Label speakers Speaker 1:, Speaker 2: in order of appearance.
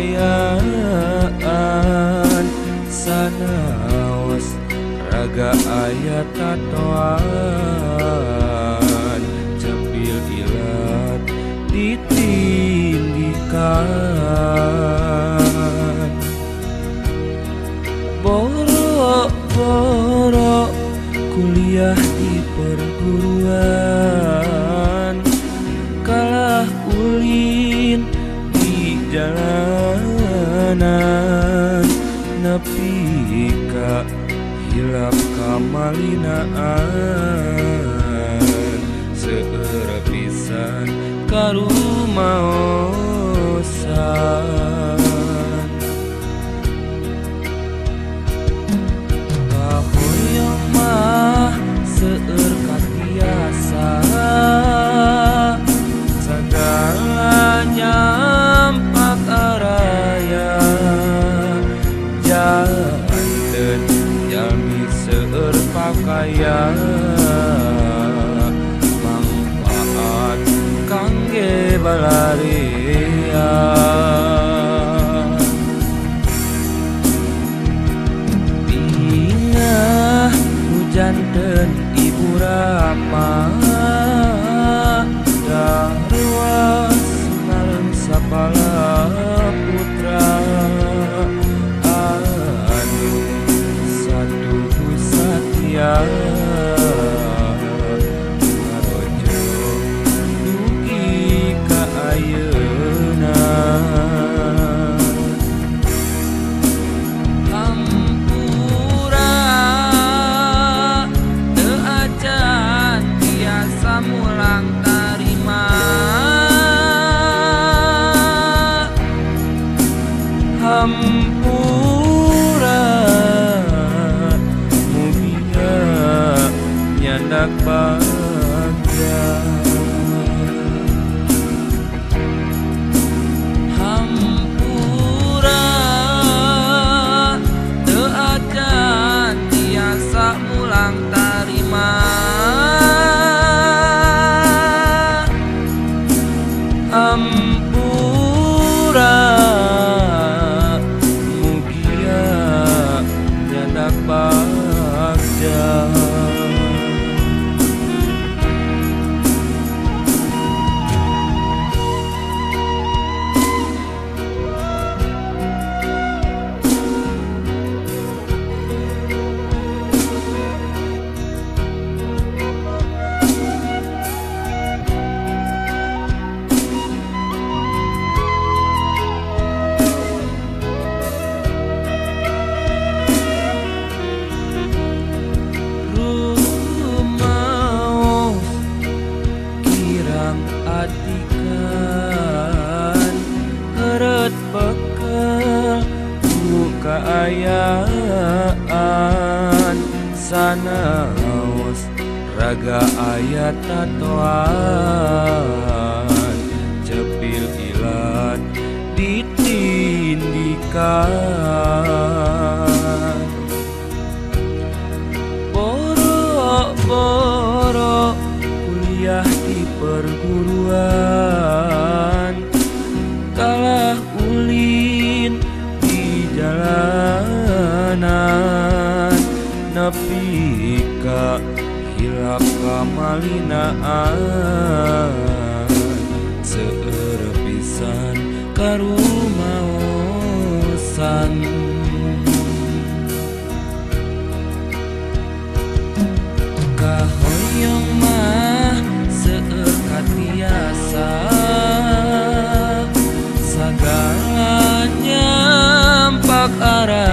Speaker 1: kaayaan sanaos raga aya tatoan cepil ilat ditindikan boro-boro kuliah di perguruan kalah ulin di jalanan nepi ka hilap kamalinaan seueur pisan karumaosan kahoyong mah seueur katiasa sagala nyampak araya janten jalmi seueur pakaya manfaat kangge balarea tingah hujanten ibu rama darwas ngareng sapala putra anu satu satya ngarojo dugi ka ayeuna hampura teu acan tiasa mulang tarima hampura mugia nyandak bagja hampura teu acan tiasa mulang tarima hampura mugia nyandak bagja atikan heret bekel kaayaan sanaos raga aya tatoan cepil ilat ditindikan boro-boro kuliah di perguruan kalah ulin di jalanan nepi ka hilap kamalinaan seueur pisan karumaosan kahoyong mah seueur katiasa sagala nyampak arah